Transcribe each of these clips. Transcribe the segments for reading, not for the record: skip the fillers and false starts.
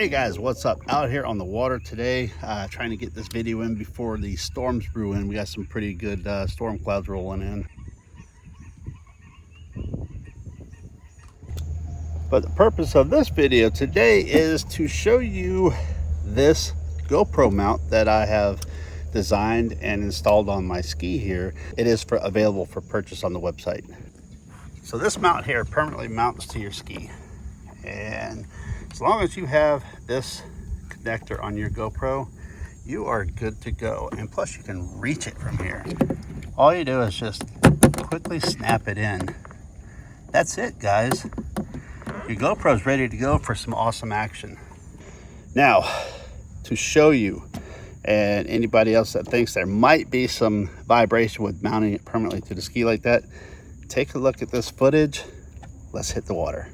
Hey guys, what's up? Out here on the water today, trying to get this video in before the storms brew in. We got some pretty good storm clouds rolling in. But the purpose of this video today is to show you this GoPro mount that I have designed and installed on my ski here. It is available for purchase on the website. So this mount here permanently mounts to your ski. And as long as you have this connector on your GoPro, you are good to go. And plus you can reach it from here. All you do is just quickly snap it in. That's it, guys. Your GoPro is ready to go for some awesome action. Now, to show you and anybody else that thinks there might be some vibration with mounting it permanently to the ski like that, take a look at this footage. Let's hit the water.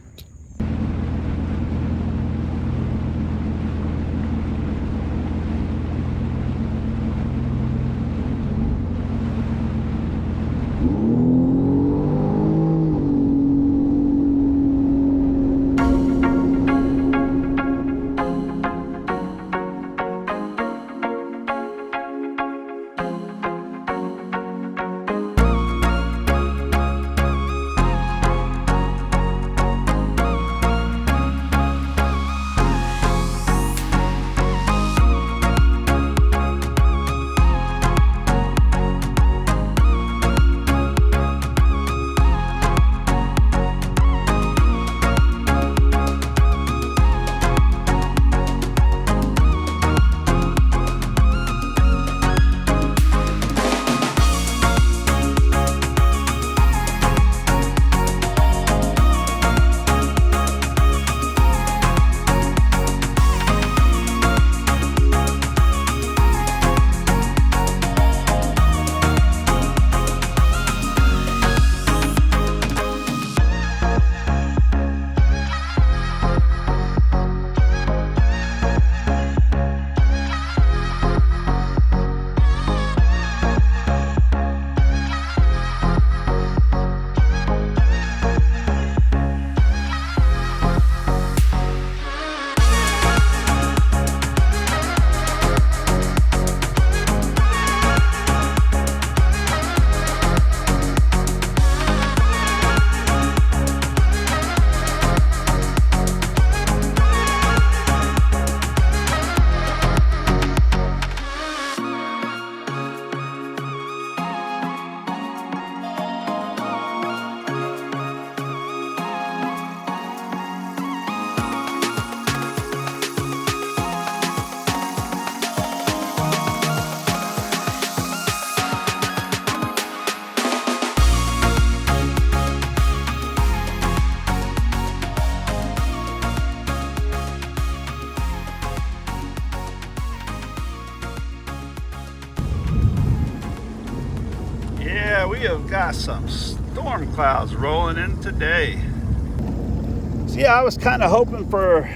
We have got some storm clouds rolling in today. So yeah, I was kind of hoping for,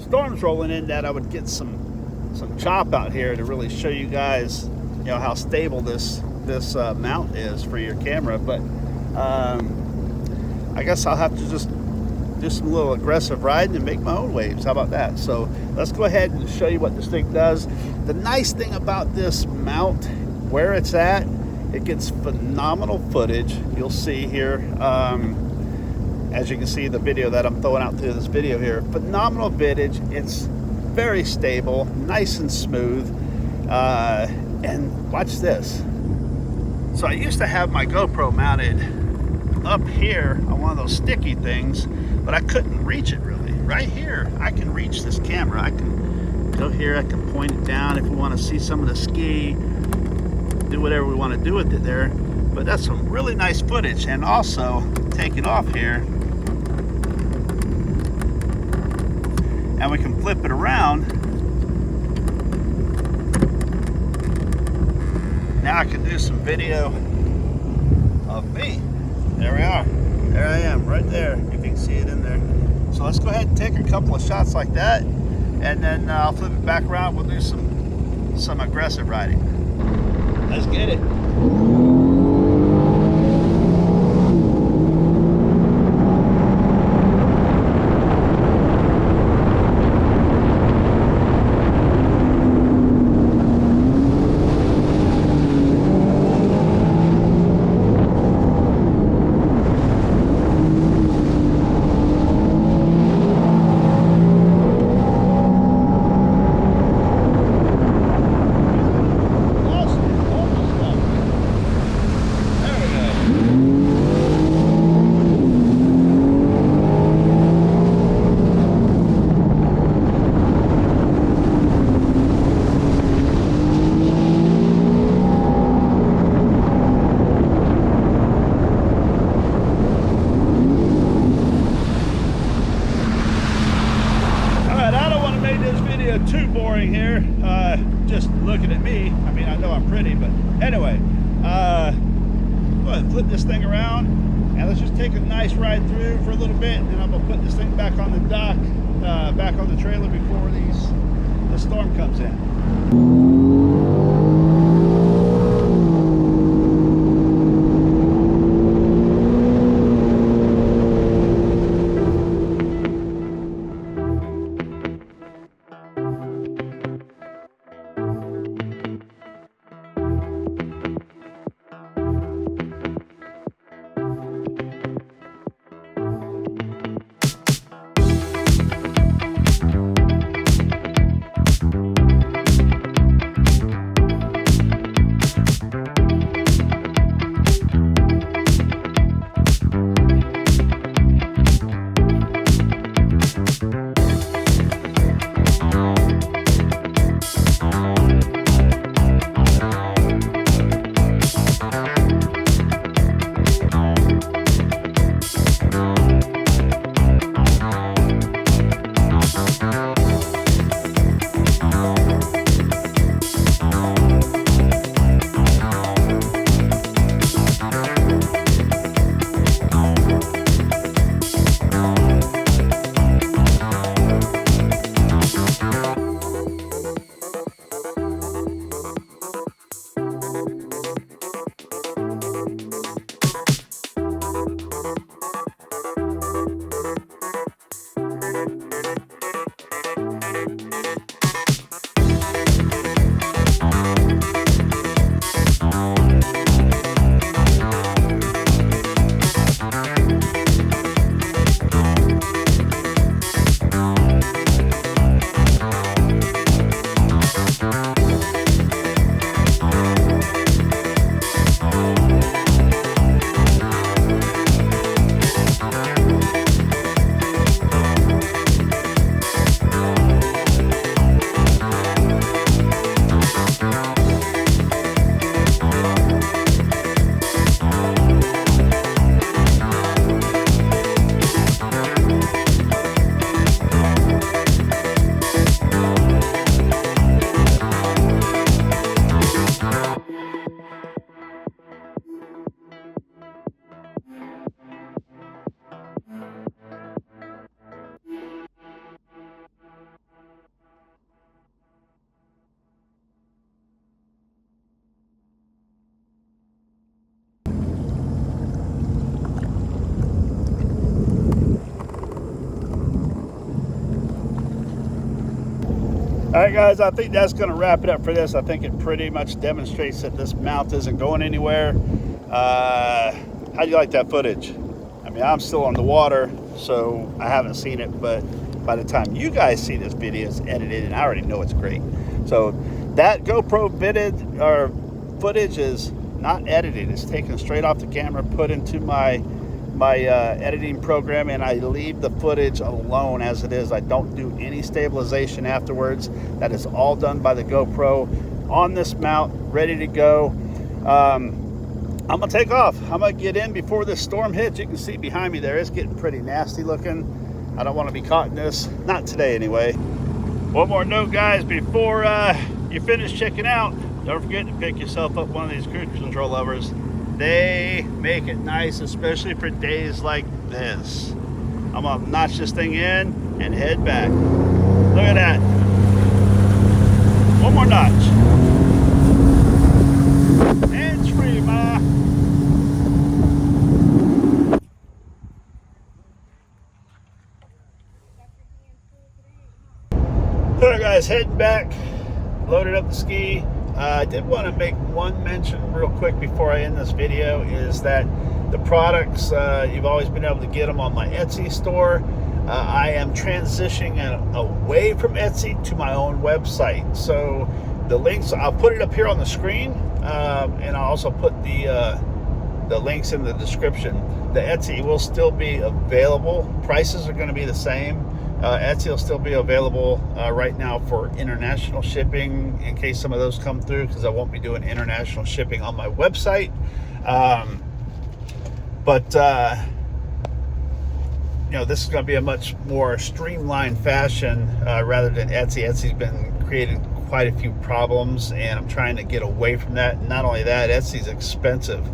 storms rolling in that I would get some chop out here to really show you guys, how stable this mount is for your camera. But I guess I'll have to just do some little aggressive riding and make my own waves. How about that? So let's go ahead and show you what this thing does. The nice thing about this mount, where it's at, it gets phenomenal footage. You'll see here, as you can see the video that I'm throwing out through this video here, phenomenal footage. It's very stable, nice and smooth. And watch this. So I used to have my GoPro mounted up here on one of those sticky things, but I couldn't reach it really. Right here, I can reach this camera. I can go here, I can point it down if we want to see some of the ski, do whatever we want to do with it there. But that's some really nice footage. And also take it off here and we can flip it around. Now I can do some video of me. There we are. There I am right there, if you can see it in there. So let's go ahead and take a couple of shots like that, and then I'll flip it back around. We'll do some aggressive riding. Let's get it. Anyway, go ahead and flip this thing around, and let's just take a nice ride through for a little bit, and then I'm gonna put this thing back on the dock, back on the trailer before the storm comes in. All right, guys, I think that's going to wrap it up for this. I think it pretty much demonstrates that this mount isn't going anywhere. How do you like that footage? I mean, I'm still on the water, so I haven't seen it, but by the time you guys see this video, it's edited, and I already know it's great. So that GoPro footage is not edited. It's taken straight off the camera, put into my editing program, and I leave the footage alone as it is. I don't do any stabilization afterwards. That is all done by the GoPro on this mount, ready to go. I'm gonna take off. I'm gonna get in before this storm hits. You can see behind me there, it's getting pretty nasty looking. I don't want to be caught in this, not today anyway. One more note, guys, before you finish checking out, don't forget to pick yourself up one of these cruise control levers. They make it nice, especially for days like this. I'm gonna notch this thing in and head back. Look at that. One more notch. Hands free, ma. All right, guys, heading back. Loaded up the ski. I did want to make one mention real quick before I end this video, is that the products, you've always been able to get them on my Etsy store. I am transitioning away from Etsy to my own website. So the links, I'll put it up here on the screen, and I'll also put the links in the description. The Etsy will still be available. Prices are going to be the same. Etsy will still be available right now for international shipping, in case some of those come through, because I won't be doing international shipping on my website. You know, this is going to be a much more streamlined fashion rather than Etsy. Etsy's been created quite a few problems, and I'm trying to get away from that. Not only that, Etsy's expensive,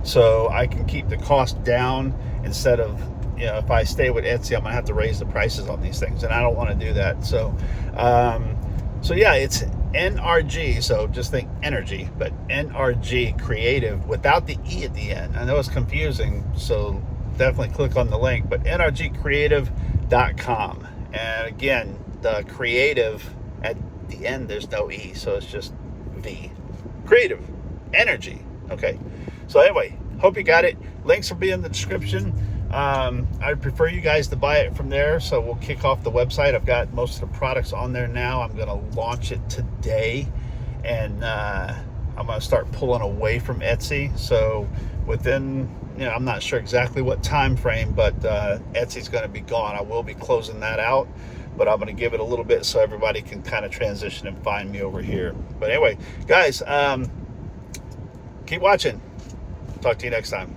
so I can keep the cost down instead of, you know, if I stay with Etsy, I'm gonna have to raise the prices on these things, and I don't want to do that. So so yeah, it's NRG, so just think energy, but NRG Creative without the E at the end. I know it's confusing, so definitely click on the link, but nrgcreative.com. And again, the creative at the end, there's no E, so it's just V. Creative, energy. Okay, so anyway, hope you got it. Links will be in the description. I prefer you guys to buy it from there, so we'll kick off the website. I've got most of the products on there now. I'm going to launch it today, and I'm going to start pulling away from Etsy. So within, you know, I'm not sure exactly what time frame, but Etsy's going to be gone. I will be closing that out, but I'm going to give it a little bit so everybody can kind of transition and find me over here. But anyway, guys, keep watching. Talk to you next time.